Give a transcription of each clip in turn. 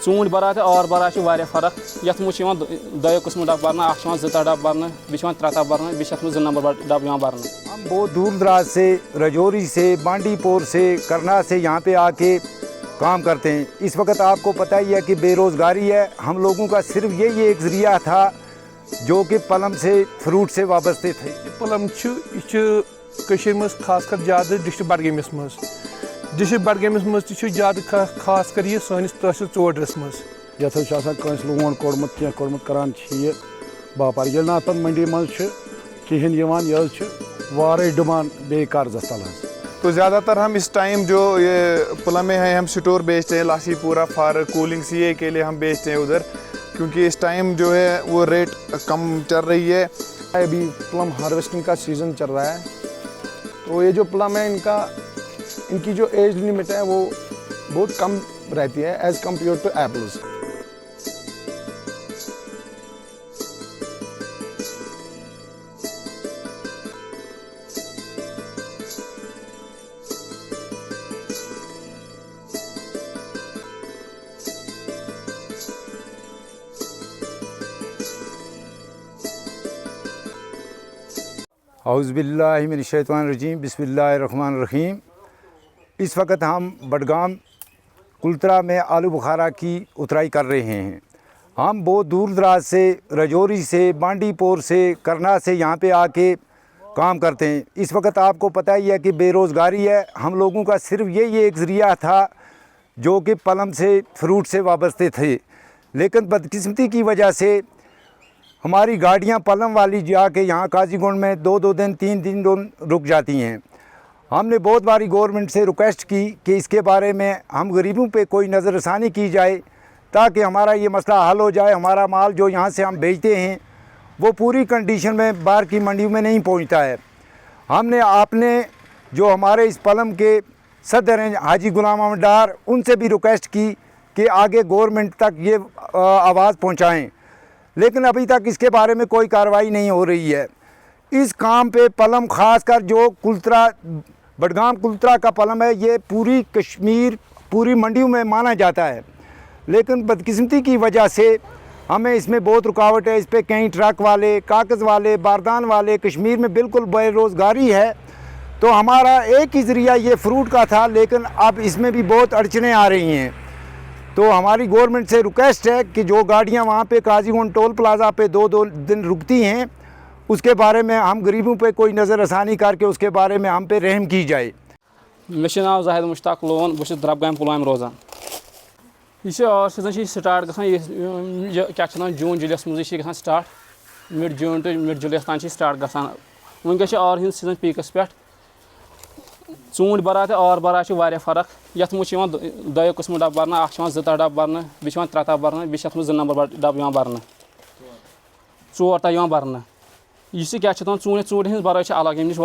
ूंट बरा तो और बरा फ़र्क ये दो किस्म डब भरना अ 2 डब भरना बे 3 डब भरना बे 2 नंबर डब भरना। हम बहुत दूर दराज से, रजौरी से, बांडीपुर से, करना से यहाँ पे आके काम करते हैं। इस वक्त आपको पता ही है कि बेरोज़गारी है। हम लोगों का सिर्फ यही एक ज़रिया था जो कि पलम से, फ्रूट से वाबस्ते थे। पलम मज खासकर ज़्यादा डिस्ट्रिक्ट बडगामिस मज, डिस्ट्रिक्ट बडगामिस मज ज़्यादा खासकर ये सानिस तहसील चोडरस मज यथ लोन कोड़मुत क्या कोड़मुत करान ये बापार ये ना मंडी मज कहें ये वारे डिमांड बे कर्जस तल। तो ज़्यादातर हम इस टाइम जो ये पलम में है हम स्टोर बेचते हैं, लाशीपुरा फॉर कूलिंग सीए के लिए हम बेचते हैं उधर, क्योंकि इस टाइम जो है वो रेट कम चल रही है। अभी प्लम हार्वेस्टिंग का सीज़न चल रहा है, तो ये जो प्लम है इनकी जो एज लिमिट है वो बहुत कम रहती है एज़ कम्पेयर टू एप्पल्स। औज़ुबिल्लाहिमिनश्शैतानिर्रजीम बिस्मिल्लाहिर्रहमानिर्रहीम। इस वक्त हम बडगाम कुल्तरा में आलू बुखारा की उतराई कर रहे हैं। हम बहुत दूर दराज से, रजौरी से, बांडीपुर से, करना से यहाँ पे आके काम करते हैं। इस वक्त आपको पता ही है कि बेरोज़गारी है। हम लोगों का सिर्फ यही एक ज़रिया था जो कि पलम से, फ्रूट से वाबस्ते थे, लेकिन बदकिस्मती की वजह से हमारी गाड़ियां पलम वाली जाके यहाँ काजीगुंड में 2-2 दिन 3 दिन रुक जाती हैं। हमने बहुत बारी गवर्नमेंट से रिक्वेस्ट की कि इसके बारे में हम गरीबों पे कोई नज़रसानी की जाए ताकि हमारा ये मसला हल हो जाए। हमारा माल जो यहाँ से हम भेजते हैं वो पूरी कंडीशन में बाहर की मंडियों में नहीं पहुँचता है। हमने आपने जो हमारे इस पलम के सदर हैं हाजी गुलाम अहमद डार, उनसे भी रिक्वेस्ट की कि आगे गवर्नमेंट तक ये आवाज़ पहुँचाएँ, लेकिन अभी तक इसके बारे में कोई कार्रवाई नहीं हो रही है। इस काम पे पलम ख़ासकर जो कुल्तरा, बडगाम कुल्तरा का पलम है, ये पूरी कश्मीर, पूरी मंडियों में माना जाता है, लेकिन बदकिस्मती की वजह से हमें इसमें बहुत रुकावट है। इस पर कई ट्रक वाले, कागज़ वाले, बारदान वाले, कश्मीर में बिल्कुल बेरोज़गारी है। तो हमारा एक ही ज़रिया ये फ्रूट का था, लेकिन अब इसमें भी बहुत अड़चनें आ रही हैं। तो हमारी गवर्नमेंट से रिक्वेस्ट है कि जो गाड़ियां वहाँ पे काजीगुंड टोल प्लाज़ा पे 2-2 दिन रुकती हैं, उसके बारे में हम गरीबों पे कोई नज़रसानी करके उसके बारे में हम पे रहम की जाए। मे नाव जाहिद मुश्ताक लोन, बस द्रबगाम पुलवाम रोजान। यह सीजन स्टार्ट गसान क्या जून जुलाईस मज गसान start, mid June to mid जुलाईस तान स्टार्ट गसान। वनकस और हिंद सीजन पीकस पे ूंट बरा तो और बरा फ़र्क ये 2 किस्म डब भरना अ 2 डब भरना बे 3 डब भरना बे 2 नंबर डब भरना 4 तक भरना। यह क्या ूंट हज बरा अलग अम नश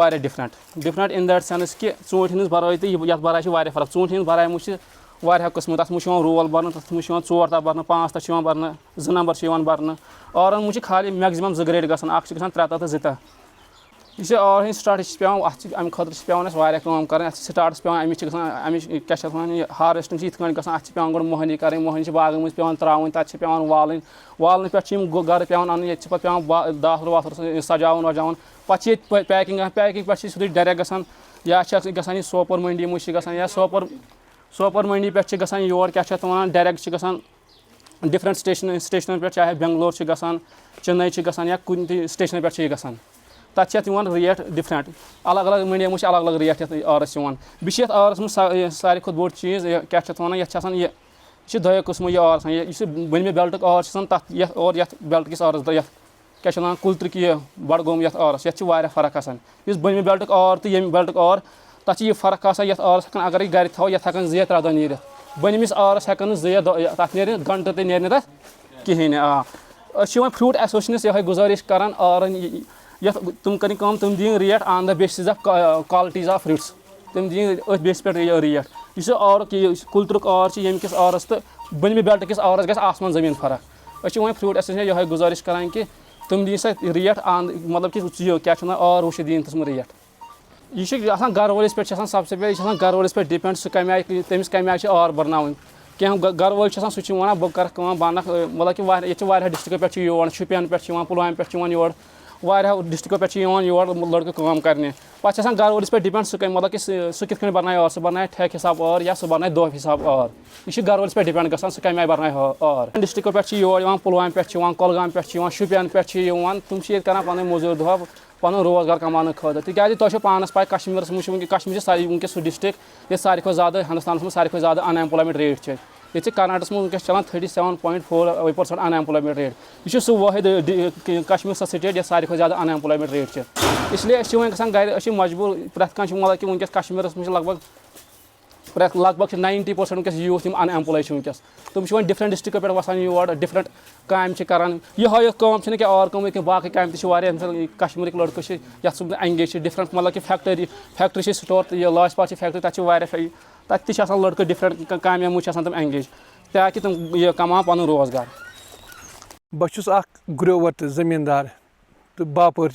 डिफरेंट इन दैट सेंस कि ूंट हज बरा तो ये बरा फ़र्क। ूंट हज बरा मुझ किस्म तथ मुझ रोल भरना, तथ मुझ 4 तक भरना, 5 तक भरना, 2 नंबर भरना। और मुझ खाली मैक्सिमम 2 ग्रेड गसान, 3 तक तो 2 तक। यह और स्टार्ट पे अमे खुद पे कम कर स्टार्ट पे अमिच क्या हार्वेस्टिंग ये पे गो मोहनी कर, मोहनी बागन मज पे त्रावन, तक पे वालन, वालन पे गर पे अन ये पे दाखर वाखर सजावन वजावन, पे पैकिंग पे सीधे डायरेक्ट गसान या गसान सोपोर मंडी मुझ या सोपोर मंडी पे गसान योर क्या वन डायरेक्ट गसान डिफरेंट स्टेशन पे, चाहे बेंगलोर गसान, चेन्नई गसान या कुन स्टेशन पे गसान। तथा रेट डिफरेंट, अलग अलग मंडिया मुझ अलग अलग रेट आरस बे आरस में सारे खुद बोड़ चीज़ क्या वन ये 2 किस्म यह आर बनमे बेल्ट आर तथ और ये बेल्ट किस आरस क्या कुल्तर की बडगोम ये आरस ये फ़र्क इस बनमे बेल्ट आर तो ये बेल्ट आर तथ ये फ़र्क ये आरस अगर गर थो ये 2-3 दह नीर, बनमिस आरस हेन 2 तथ नीर घंटे तो नीर तथ कहें। फ्रूट एसोसिएशन ये गुजारिश करान आर तुम करें कम, तुम the rate on the basis of qualities of fruits, तुम दी अथ बेस पे रेट। इस और कुल्तुक आर ये किस आरस तो बनमे बेल्ट किस आरस गस आसमान ज़मीन फ़र्क। वो फ्रूट एसोसिएशन यह गुजारिश करान कि तुम दी सा रेट ऑन मतलब कि क्या और वो दिन तस्म रेट। यह गर वालिस पे सबसे पहले यह गर वालिस पे डिपेंड सह कम आय तमिस कम आय आर बरना। कह गर वोल सह वन बह कर बनक मतलब कि ये डिस्ट्रिक्ट पे योर शुपियन पे पुलवाम पे योर वारिया डिस्ट्रिक्टों पे योर लड़के काम करने पे गर वोलिस पे डिपेंड सह मतलब कि सह कित बनाए और सह बनाए ठेक हिसाब और या सह बनाए दो हिसाब और यह गर वोलिस पे डिपेंड गसान सह कम आए बनाए और डिस्ट्रिक्टों पे योर पुलवाम पे कुलगाम पे शुपियन पे तुम कर पन मजूर दह पन रोजगार कमाने खतर तिकाज तुम पानस पाए कश्मीर मुझे कश्मीर सारी वनकस सह डिस्ट्रिक्ट ये सारे ज़्यादा हिंदुस्तान में सारे ज़्यादा अनएम्प्लॉयमेंट रेट है ये कर्नाटक में वनकस चलान 37.4% अनएम्प्लॉयमेंट रेट यह सह वाहिद कश्मीर सह स्टेट ये सारे ज़्यादा अनएम्प्लॉयमेंट रेट है इसलिए वन गर मजबूर प्रेथ कह मतलब कि वनकस कश्मीर में लगभग 90% वनकस यूथ अनएम्प्लॉय वनकस तुम डिफरेंट डिस्ट्रिक्टों पे वसान योर डिफरेंट काम करान यह कम और कम बाकी काम कश्मीर लड़के एंगेज डिफरेंट मतलब कि फैक्ट्री स्टोर लाजपत फैक्ट्री तक लड़के डिफरेंट कामों तम एंगेज ताकि तुम यह कमा पन रोजगार बस ग्रोवर तो जमींदार तो बापर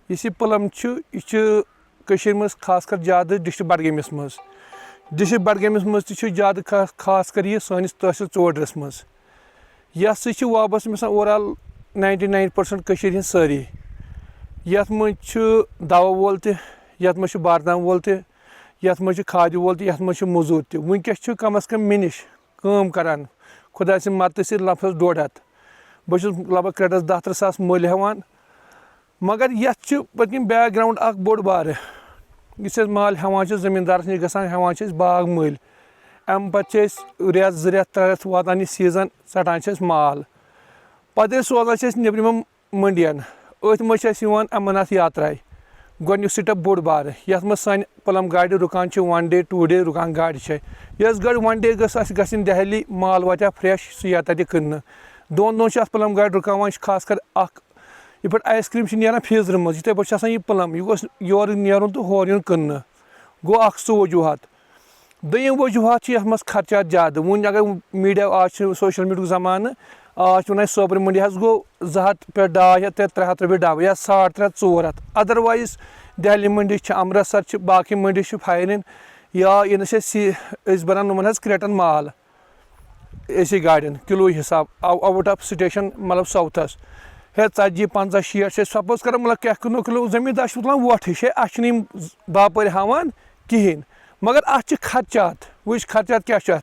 तह पुलम यह खास कर ज़्यादा डिस्ट्रिक्ट बडगमिस मज डिस्ट्रिक्ट बडगमिस मज ज़्यादा खास कर यह सानिस तहसील चोडरस मज यह सह वाबस्त मिसाल ओवरऑल 99% सारी यथ मज दवा वोल तथ मज बारदान वोल तथ मज खाद वोल तथ मज मजूर त वनकस कम अज़ कम मे निश काम करान खुदा सिंद मदद सह लफज 150 बस लगभग क्रेडिट 10-13 सास मुल हेवान मगर ये पत्म बैकग्राउंड बोड़ बार इस माल हेवान जमींदारस नश गसान हेवान बाग मुल अम पे रेत 2 रेत 3 रेत वातान यह सीजन षटान माल पे सोजान नबरम मंडियन अथ मज अमरनाथ यात्रा गोडनुक स्टेप बोड़ बार यथ मज सान पुलम गाड़ी रुकान 1 डे 2 डे रुकान गाड़ी यस गाड़ी 1 डे गई दहली माल वात्या फ्रेश सह या तक क्न 2 दोन पुलम गाड़ी रुकान खास कर ये पे आइसक्रीम नीरान फ्रीजर मज ये पे यह पुलम यह गोस योर नीरुन तो होर यून क्न गो सह वजूहत दोम वजूहत ये मज खर्चात ज़्यादा वन अगर मीडिया आज सोशल मीडिया जमान आज वन सोबर मंडी गो 200 पे 200 300 रुपये डब या 350 400 अदरवाइज दिल्ली मंडी अमृतसर बाकी मंडी फायरिन या ये बनान नमन क्रेटन माल एसी गाड़ियन किलो हिसाब आउट ऑफ स्टेशन मतलब साउथस है 40-50-60 सपोज कर मतलब क्या किलो जमींदार तुलान वोट हे अम बापर हावान कहें मगर अत खर्चात वो खर्चात क्या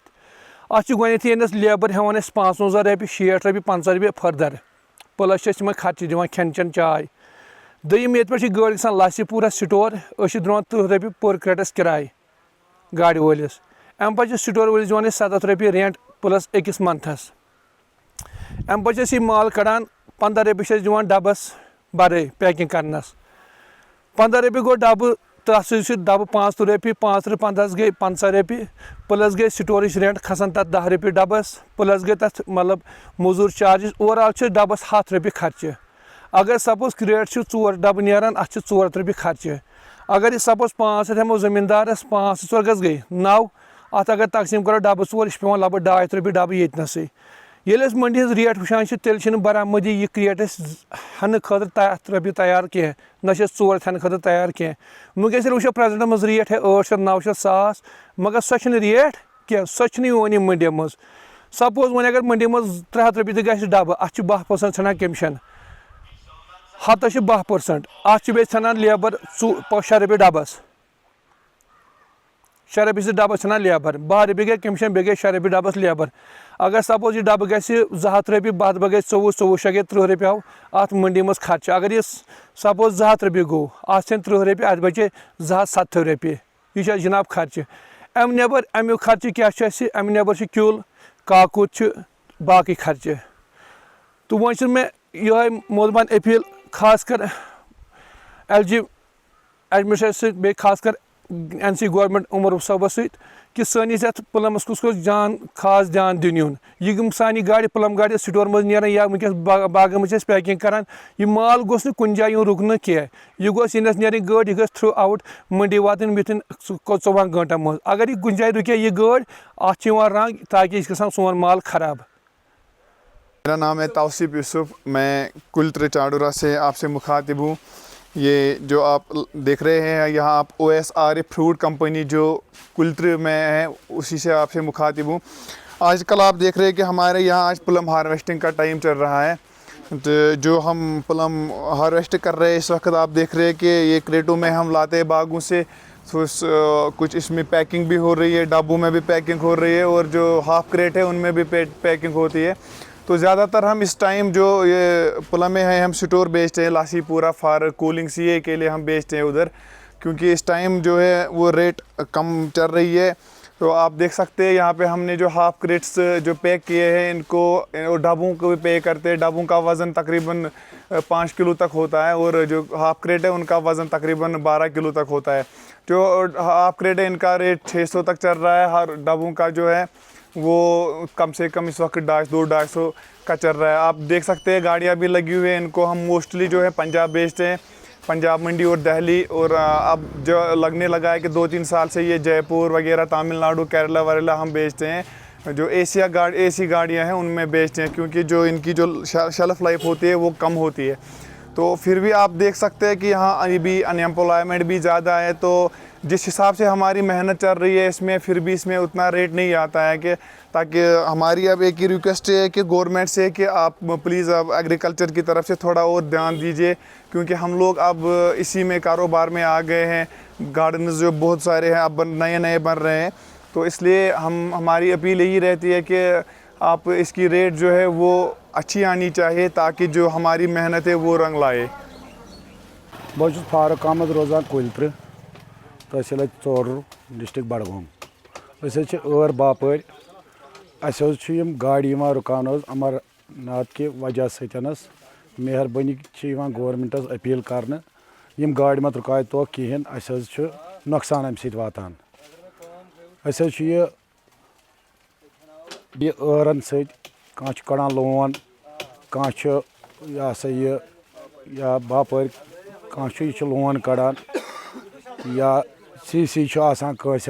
अत गस लेबर हेवान 55 रुपये 60 रुपये 50 रुपये फर्दर प्लस तमें खर्च दिवान खेन चेन चाय दोम ये पे गाड़ी गसान लासीपुरा स्टोर दिवान 30 रुपये पर क्रेटस किराय गाड़ी वलिस अम पे स्टोर वलिस दिवान 70 रुपये रेंट प्लस अकिस मंथस अम पे यह माल कड़ान 15 रुपये दिवान डबस बरे पैकिंग करनस 15 रुपये गो डब तथ डब 5 रुपये 5 15 गई 50 रुपये प्लस गई स्टोरच रेंट खसान तथ 10 रुपये डबस प्लस गई तथ मतलब मजूर चार्जेस ओवरऑल डबस 7 रुपये खर्च अगर सपोज रेट 4 डब नीरान अत 400 रुपये खर्च अगर यह सपोज 5 हेमो जमींदारस 5 4 गस गई 9 अत अगर तकसीम करो डब 4 यह पे लगभग 200 रुपये डब येनस ये मंडी हज रेट वुचान तेल बरामदी यह क्रेट हन खर 3 रुपये तैयार कह ना 4 हन खर तैयार कह वनकस वो प्रेजेंट मज रेट है 800-900 सास मगर सो रेट कह सो वन मंडी मज सपोज वन अगर मंडी मज 300 रुपये गि डब अत 12% ठान कमीशन हत 12% अत बे लेबर 6 रुपये डबस 6 रुपये डबस छान लेबर 12 रुपये गई कमीशन बे गई 6 रुपये डबस लेबर अगर सपोज यह डब गि 200 रुपये बद बह गई 24 गई 30 रुपये आव अत मंडी मज खर्च अगर यह सपोज 200 रुपये गो अत 30 रुपये अत बचे 270 रुपये यह जनाब खर्च अम नबर अमुक खर्च क्या अम नबर क्यूल काकुत बाकी खर्च तो वो मे यह मोदबान अपील खास कर LG एडमिनिस्ट्रेशन बे खास कर NC गवर्नमेंट उमर साहबस कि सानिस ये पुलमस कुछ जान खास ध्यान दिन यह सानी गाड़ी पुलम गाड़ी स्टोर मज नीरान या वनकस बाग मज पैकिंग करान यह माल गोस कुन जाय रुकन कह यह गोस इन नीर गाड़ी यह थ्रू आउट मंडी वातन विथिन 24 घंटा मज अगर यह कुन जाय रुके यह गाड़ी अत रंग ताकि यह सोन माल खराब। मेरा नाम है तौसीफ यूसुफ, मैं कुलत्र चाडुरा से आपसे मुखातिब हूँ। ये जो आप देख रहे हैं यहाँ आप OSR फ्रूट कंपनी जो कुल्त्र में है उसी से आपसे मुखातिब हूँ। आजकल आप देख रहे हैं कि हमारे यहाँ आज प्लम हार्वेस्टिंग का टाइम चल रहा है। तो जो हम प्लम हार्वेस्ट कर रहे हैं इस वक्त आप देख रहे हैं कि ये क्रेटों में हम लाते हैं बागों से, तो कुछ इसमें पैकिंग भी हो रही है, डब्बों में भी पैकिंग हो रही है और जो हाफ़ क्रेट है उनमें भी पैकिंग होती है। तो ज़्यादातर हम इस टाइम जो ये प्लमें हैं हम स्टोर बेचते हैं, लासीपुरा फॉर कूलिंग CA के लिए हम बेचते हैं उधर, क्योंकि इस टाइम जो है वो रेट कम चल रही है। तो आप देख सकते हैं यहाँ पे हमने जो हाफ़ क्रेट्स जो पैक किए हैं इनको डब्बों को भी पे करते हैं। डब्बों का वज़न तकरीबन 5 किलो तक होता है और जो हाफ़ क्रेट है उनका वज़न तकरीबन 12 किलो तक होता है। जो हाफ़ क्रेट है इनका रेट 600 तक चल रहा है, हर डब्बों का जो है वो कम से कम इस वक्त 250 का चल रहा है। आप देख सकते हैं गाड़ियाँ भी लगी हुई हैं, इनको हम मोस्टली जो है पंजाब बेचते हैं, पंजाब मंडी और दिल्ली। और अब जो लगने लगा है कि 2-3 साल से ये जयपुर वगैरह, तमिलनाडु, केरला वगैरह हम बेचते हैं। जो एसी गाड़ियाँ हैं उनमें बेचते हैं, क्योंकि जो इनकी जो शेल्फ़ लाइफ होती है वो कम होती है। तो फिर भी आप देख सकते हैं कि यहाँ अभी भी अनएम्प्लॉयमेंट भी ज़्यादा है। तो जिस हिसाब से हमारी मेहनत चल रही है इसमें फिर भी इसमें उतना रेट नहीं आता है कि ताकि हमारी अब एक ही रिक्वेस्ट है कि गवर्नमेंट से कि आप प्लीज़ अब एग्रीकल्चर की तरफ से थोड़ा और ध्यान दीजिए, क्योंकि हम लोग अब इसी में कारोबार में आ गए हैं। गार्डन्स जो बहुत सारे हैं अब नए बन रहे हैं, तो इसलिए हमारी अपील यही रहती है कि आप इसकी रेट जो है वो अच्छी आनी चाहिए ताकि जो हमारी मेहनत है वो रंग लाए। बहुत फारूक अहमद रोजान कुल्त्र तहसील चोर डिस्ट्रिक्ट बडगाम। ٲर बापर गाड़ी रुकान अमरनाथ के वजह सतनस मेहरबानी गवर्नमेंटस अपील कर गाड़ी मत रुकाय तो कहें नुकसान अम वातान। ٲरन सह कड़ान लोन कह यह सा या बापर कह लोन कड़ान या CC कस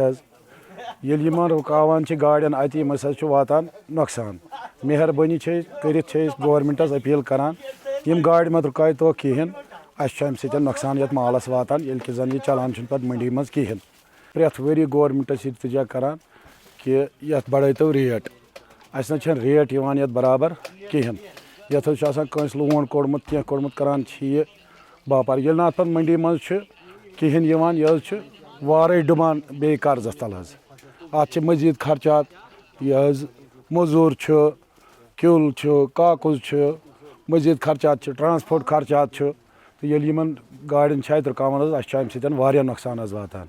रुकावान गाड़ियन अत वातान नुकसान। मेहरबानी कर गवर्नमेंटस अपील करान गाड़ी मत रुकाय तो कहें अम नुकसान ये मालस वातान ये जन यह चलान पे मंडी मज कहें। प्रेथ वरी गवर्नमेंटस इल्तजा करान कि ये बढ़ो रेट, अस ना रेट ये बराबर कहें। ये कंस लोन कोड़मुत क्या कोड़मुत करान यह बापर ये ना मंडी मज कहें यह वारे डुबान बे कर्जस तल अत मजीद खर्चात यह मजूर किल काकुज मजीद खर्चात ट्रांसपोर्ट खर्चात। तो ये गाड़िन रुकान अम नुकसान वातान।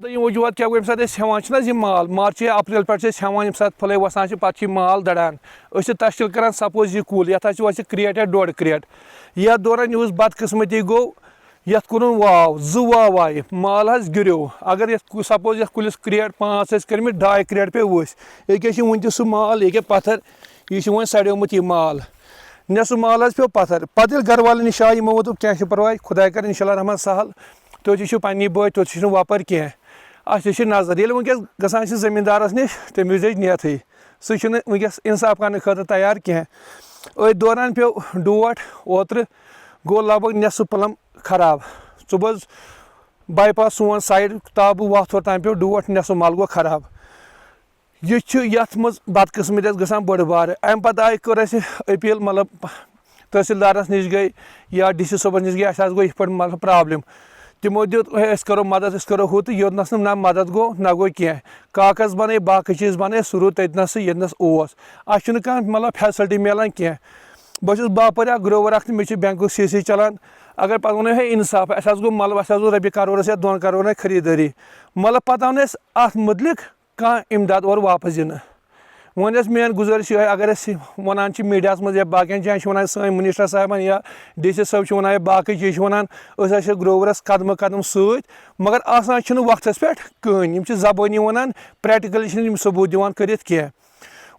वजूहत क्या गो हेवान माल मार्च अप्रैल पे हेवान ये फुल वसान पे माल दड़ान तश्तिल करान सपोज यह कुल ये वैसे क्रेट या 1.5 क्रेट। यथ दौरान यह बदकिस्मती गो ये कुन वाव 2 वाव आए माल गिरो। अगर ये सपोज ये कुलिस क्रेट 5 कर्म 2.5 क्रेट पे वस ये वन तह माल ये पत्थर यह वो सड़ोमुत यह माल न सह माल पे पत्थर पे घर वाले निश आए यमो दोप क्या परवाह खुदा कर इंशाल्लाह रहमान सहल तो पन्नी बो तो वपर कह अत नजर ये वनकस गसान जमींदारस निश तमिस दज नेथ सह वनकस इंसाफ करने खतर तैयार कह। अ दौरान पे डोट ओत्र गो लगभग नेसफ प्लम खराब सुबह बाईपास सोन साइड ताब वथ तम पे डोट नेसफ मल गो खराब। यह मज बदकिस्मत गसान बड़ बार अम पे आय कर अपील मतलब तहसीलदारस निश गई या DC सबस निश गई अस गो ये मतलब प्रॉब्लम तमो दुत करो मदद करो हु तो योतनस ना मदद गो ना गो कह कागज बन बाकी चीज़ बन सह रूद तथनस ये अस मतलब फैसिलिटी मिलान कह। बस बापर ग्रोवर मे बैंक CC चलान अगर पे वो है इंसाफ अस गो मतलब अस गो रपि करोड़स या 2 करोड़ खरीदारी मतलब पे आन अत मुतलिक कह इमदाद और वापस दिन। वन मेन गुजारिश अगर वन मीडिया मज या बाकी जान वन सन मिनिस्टर साहबान या DC सब वन या बाकी चीज वन ग्रोवरस कदम कदम सत मगर आसान वक्त पे कहें जबानी वन प्रैक्टिकली सबूत दिवान कर कह।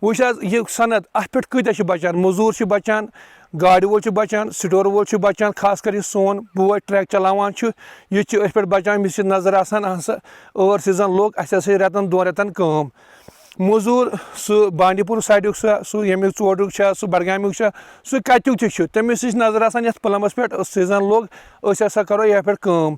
वो यह सनत अत पे कत बचान मजूर बचान गाड़ी वोल बचान स्टोर वोल बचान खास कर सोन बोय ट्रैक चलावान यह पे बचान मिस नजर आसान सा 8 सीजन लोग अस रेतन 2 रेतन काम मजूर सह बांडीपुर साइड सह यमिक चोटुक सह बडगामिक सह कत्युक तमिस नजर आसान यथ प्लमस पे सीजन लोग अस हसा करो यह पे काम